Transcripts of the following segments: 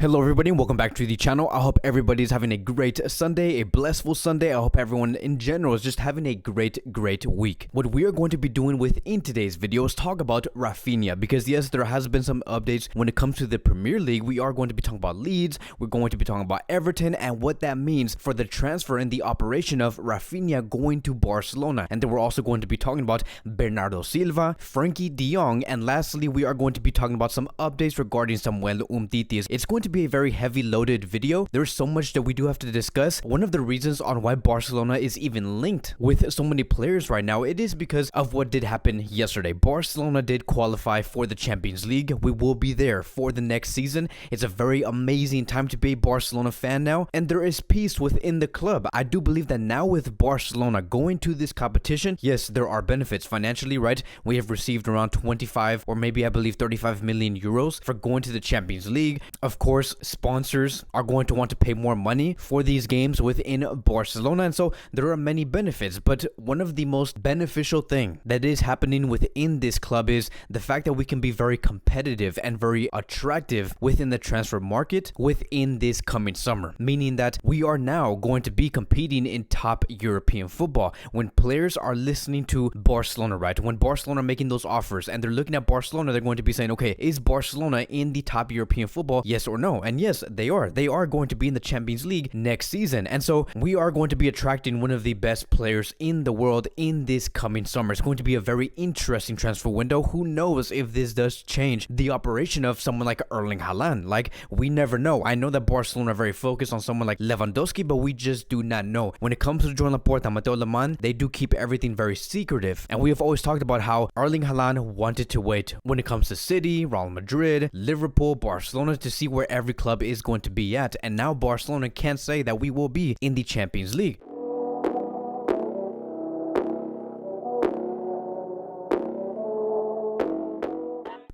Hello everybody and welcome back to the channel. I hope everybody's having a great Sunday, a blissful Sunday. I hope everyone in general is just having a great week. What we are going to be doing within today's video is talk about Raphinha, because yes, there has been some updates when it comes to the Premier League. We are going to be talking about Leeds, we're going to be talking about Everton and what that means for the transfer and the operation of Raphinha going to Barcelona. And then we're also going to be talking about Bernardo Silva, Frenkie De Jong, and lastly we are going to be talking about some updates regarding Samuel Umtiti. It's going to be a very heavy loaded video. There's so much that we do have to discuss. One of the reasons on why Barcelona is even linked with so many players right now, it is because of what did happen yesterday. Barcelona did qualify for the Champions League. We will be there for the next season. It's a very amazing time to be a Barcelona fan now, and there is peace within the club. I do believe that now with Barcelona going to this competition, yes, there are benefits financially, right? We have received around 25 or maybe I believe 35 million euros for going to the Champions League. Of course, sponsors are going to want to pay more money for these games within Barcelona, and so there are many benefits. But one of the most beneficial thing that is happening within this club is the fact that we can be very competitive and very attractive within the transfer market within this coming summer, meaning that we are now going to be competing in top European football. When players are listening to Barcelona, right, when Barcelona are making those offers and they're looking at Barcelona, they're going to be saying, okay, is Barcelona in the top European football, yes or no? And yes, they are going to be in the Champions League next season, and so we are going to be attracting one of the best players in the world in this coming summer. It's going to be a very interesting transfer window. Who knows if this does change the operation of someone like Erling Haaland? Like, we never know. I know that Barcelona are very focused on someone like Lewandowski, but we just do not know. When it comes to Joan Laporta, Mateo Lemon, they do keep everything very secretive, and we have always talked about how Erling Haaland wanted to wait when it comes to City, Real Madrid, Liverpool, Barcelona, to see where every club is going to be at, and now Barcelona can say that we will be in the Champions League.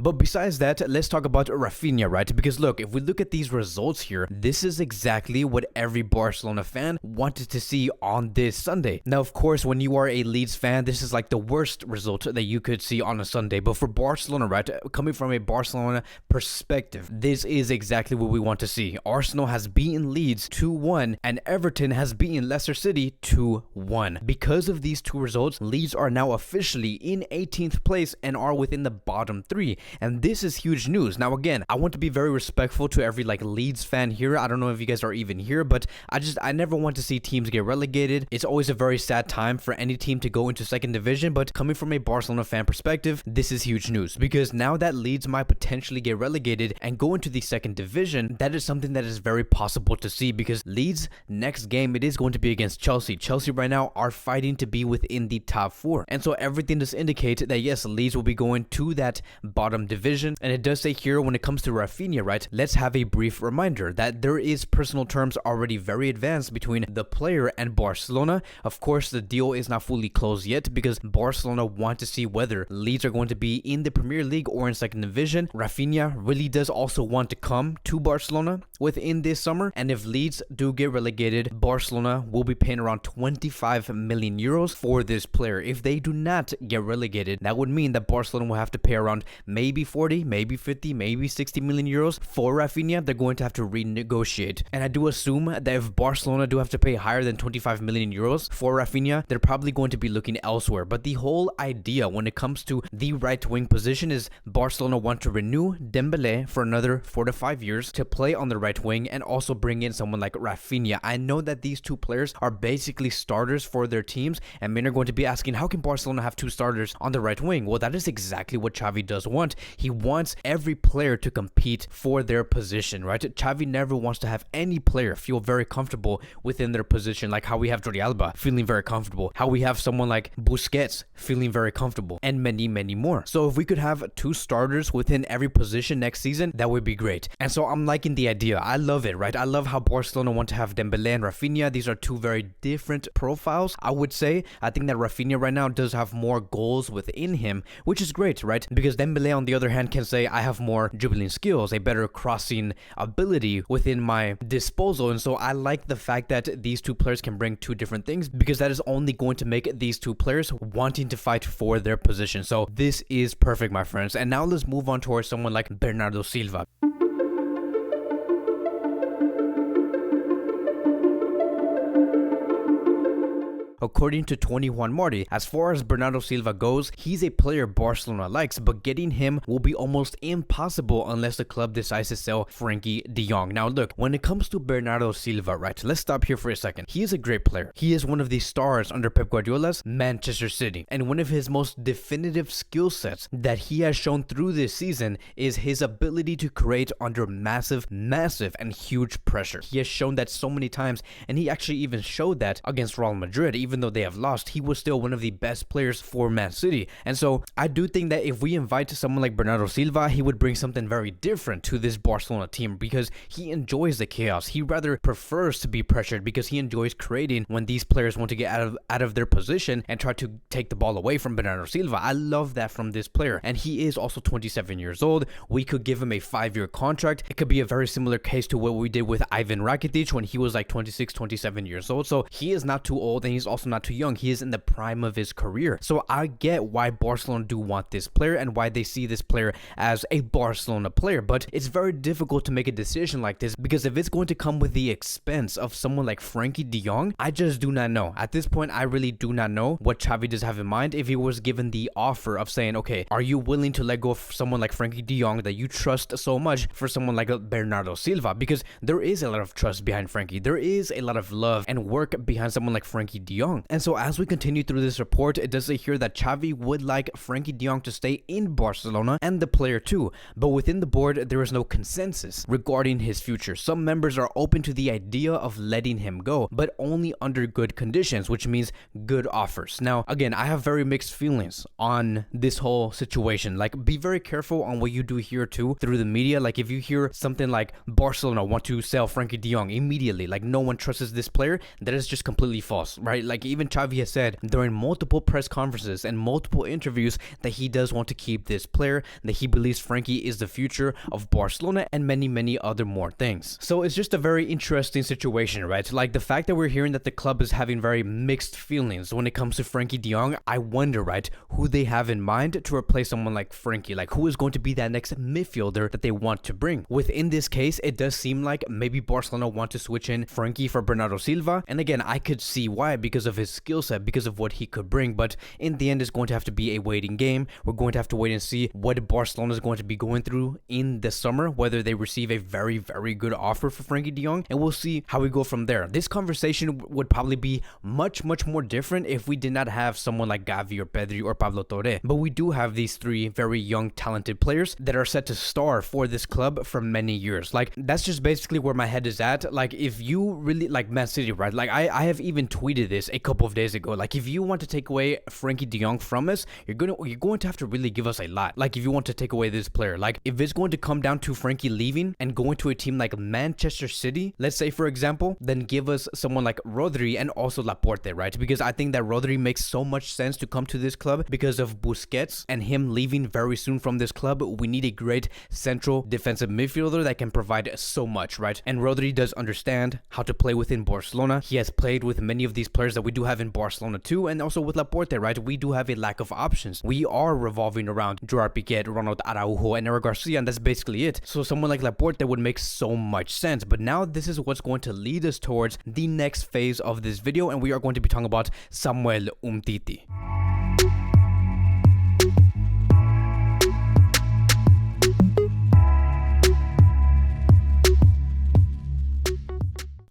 But besides that, let's talk about Raphinha, right? Because look, if we look at these results here, this is exactly what every Barcelona fan wanted to see on this Sunday. Now, of course, when you are a Leeds fan, this is like the worst result that you could see on a Sunday. But for Barcelona, right, coming from a Barcelona perspective, this is exactly what we want to see. Arsenal has beaten Leeds 2-1 and Everton has beaten Leicester City 2-1. Because of these two results, Leeds are now officially in 18th place and are within the bottom three. And this is huge news. Now, again, I want to be very respectful to every Leeds fan here. I don't know if you guys are even here, but I never want to see teams get relegated. It's always a very sad time for any team to go into second division, but coming from a Barcelona fan perspective, this is huge news, because now that Leeds might potentially get relegated and go into the second division, that is something that is very possible to see, because Leeds' next game, it is going to be against Chelsea. Chelsea right now are fighting to be within the top four, and so everything does indicate that yes, Leeds will be going to that bottom division. And it does say here, when it comes to Raphinha, right, let's have a brief reminder that there is personal terms already very advanced between the player and Barcelona. Of course, the deal is not fully closed yet, because Barcelona want to see whether Leeds are going to be in the Premier League or in second division. Raphinha really does also want to come to Barcelona within this summer, and if Leeds do get relegated, Barcelona will be paying around 25 million euros for this player. If they do not get relegated, that would mean that Barcelona will have to pay around maybe 40, maybe 50, maybe 60 million euros for Raphinha. They're going to have to renegotiate. And I do assume that if Barcelona do have to pay higher than 25 million euros for Raphinha, they're probably going to be looking elsewhere. But the whole idea when it comes to the right wing position is Barcelona want to renew Dembele for another 4 to 5 years to play on the right wing, and also bring in someone like Raphinha. I know that these two players are basically starters for their teams, and many are going to be asking, how can Barcelona have two starters on the right wing? Well, that is exactly what Xavi does want. He wants every player to compete for their position, right? Xavi never wants to have any player feel very comfortable within their position, like how we have Jordi Alba feeling very comfortable, how we have someone like Busquets feeling very comfortable, and many more. So if we could have two starters within every position next season, that would be great. And so I'm liking the idea. I love it, right? I love how Barcelona want to have Dembele and Raphinha. These are two very different profiles, I would say. I think that Raphinha right now does have more goals within him, which is great, right? Because Dembele, on the other hand, can say I have more dribbling skills, a better crossing ability within my disposal. And so I like the fact that these two players can bring two different things, because that is only going to make these two players wanting to fight for their position. So this is perfect, my friends. And now let's move on towards someone like Bernardo Silva. according to 21 Marty, as far as Bernardo Silva goes, he's a player Barcelona likes, but getting him will be almost impossible unless the club decides to sell Frenkie De Jong. Now look, when it comes to Bernardo Silva, right, let's stop here for a second. He is a great player. He is one of the stars under Pep Guardiola's Manchester City, and one of his most definitive skill sets that he has shown through this season is his ability to create under massive and huge pressure. He has shown that so many times, and he actually even showed that against Real Madrid. Even though they have lost, he was still one of the best players for Man City. And so I do think that if we invite someone like Bernardo Silva, he would bring something very different to this Barcelona team, because he enjoys the chaos. He rather prefers to be pressured because he enjoys creating when these players want to get out of their position and try to take the ball away from Bernardo Silva. I love that from this player, and he is also 27 years old. We could give him a 5-year contract. It could be a very similar case to what we did with Ivan Rakitic when he was like 26, 27 years old. So he is not too old, and he's also not too young. He is in the prime of his career. So I get why Barcelona do want this player and why they see this player as a Barcelona player, but it's very difficult to make a decision like this, because if it's going to come with the expense of someone like Frenkie De Jong, I just do not know. At this point, I really do not know what Xavi does have in mind if he was given the offer of saying, okay, are you willing to let go of someone like Frenkie De Jong that you trust so much for someone like Bernardo Silva? Because there is a lot of trust behind Frenkie. There is a lot of love and work behind someone like Frenkie De Jong. And so as we continue through this report, it does say here that Xavi would like Frenkie De Jong to stay in Barcelona and the player too, but within the board there is no consensus regarding his future. Some members are open to the idea of letting him go, but only under good conditions, which means good offers. Now again, I have very mixed feelings on this whole situation. Like, be very careful on what you do here too through the media. Like, if you hear something like Barcelona want to sell Frenkie De Jong immediately, like no one trusts this player, that is just completely false, right? Like, even Xavi has said during multiple press conferences and multiple interviews that he does want to keep this player, that he believes Frenkie is the future of Barcelona, and many other more things. So it's just a very interesting situation, right? Like, the fact that we're hearing that the club is having very mixed feelings when it comes to Frenkie De Jong, I wonder, right, who they have in mind to replace someone like Frenkie. Like, who is going to be that next midfielder that they want to bring? Within this case, it does seem like maybe Barcelona want to switch in Frenkie for Bernardo Silva, and again, I could see why, because of his skill set, because of what he could bring, but in the end, it's going to have to be a waiting game. We're going to have to wait and see what Barcelona is going to be going through in the summer, whether they receive a very good offer for Frenkie De Jong, and we'll see how we go from there. This conversation would probably be much more different if we did not have someone like Gavi or Pedri or Pablo Torre, but we do have these three very young, talented players that are set to star for this club for many years. Like, that's just basically where my head is at. Like, if you really like Man City, right? Like, I have even tweeted this a couple of days ago. Like, if you want to take away Frenkie De Jong from us, you're going to have to really give us a lot. Like, if you want to take away this player, like, if it's going to come down to Frenkie leaving and going to a team like Manchester City, let's say for example, then give us someone like Rodri and also Laporte, right? Because I think that Rodri makes so much sense to come to this club because of Busquets and him leaving very soon from this club. We need a great central defensive midfielder that can provide so much, right? And Rodri does understand how to play within Barcelona. He has played with many of these players that we do have in Barcelona too, and also with Laporte, right? We do have a lack of options. We are revolving around Gerard Piqué, Ronald Araujo, and Eric Garcia, and that's basically it. So someone like Laporte would make so much sense. But now this is what's going to lead us towards the next phase of this video, and we are going to be talking about Samuel Umtiti.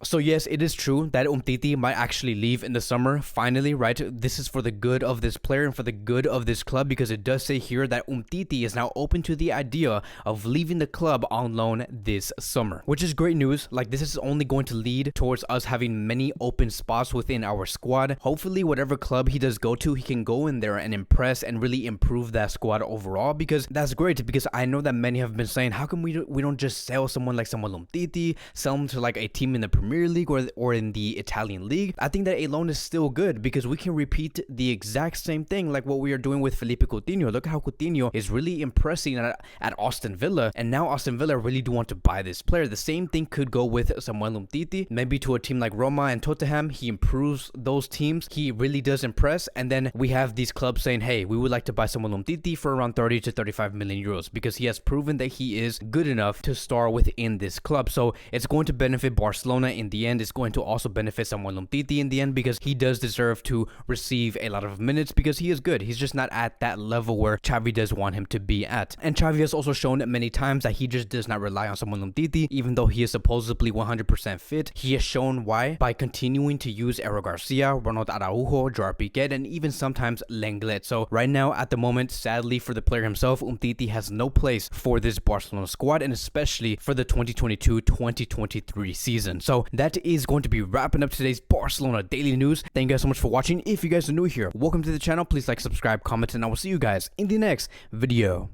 So yes, it is true that Umtiti might actually leave in the summer, finally, right? This is for the good of this player and for the good of this club, because it does say here that Umtiti is now open to the idea of leaving the club on loan this summer, which is great news. Like, this is only going to lead towards us having many open spots within our squad. Hopefully, whatever club he does go to, he can go in there and impress and really improve that squad overall, because that's great. Because I know that many have been saying, how come we don't just sell someone like Samuel Umtiti, sell him to like a team in the Premier League or in the Italian league? I think that a loan is still good, because we can repeat the exact same thing like what we are doing with Felipe Coutinho. Look how Coutinho is really impressing at Aston Villa, and now Aston Villa really do want to buy this player. The same thing could go with Samuel Umtiti, maybe to a team like Roma and Tottenham. He improves those teams. He really does impress, and then we have these clubs saying, hey, we would like to buy Samuel Umtiti for around 30 to 35 million euros, because he has proven that he is good enough to star within this club. So it's going to benefit Barcelona in the end is going to also benefit Samuel Umtiti in the end, because he does deserve to receive a lot of minutes because he is good. He's just not at that level where Xavi does want him to be at. And Xavi has also shown many times that he just does not rely on Samuel Umtiti, even though he is supposedly 100% fit. He has shown why by continuing to use Eric Garcia, Ronald Araujo, Gerard Piqué, and even sometimes Lenglet. So right now, at the moment, sadly for the player himself, Umtiti has no place for this Barcelona squad, and especially for the 2022-2023 season. So that is going to be wrapping up today's Barcelona daily news. Thank you guys so much for watching. If you guys are new here, welcome to the channel. Please like, subscribe, comment, and I will see you guys in the next video.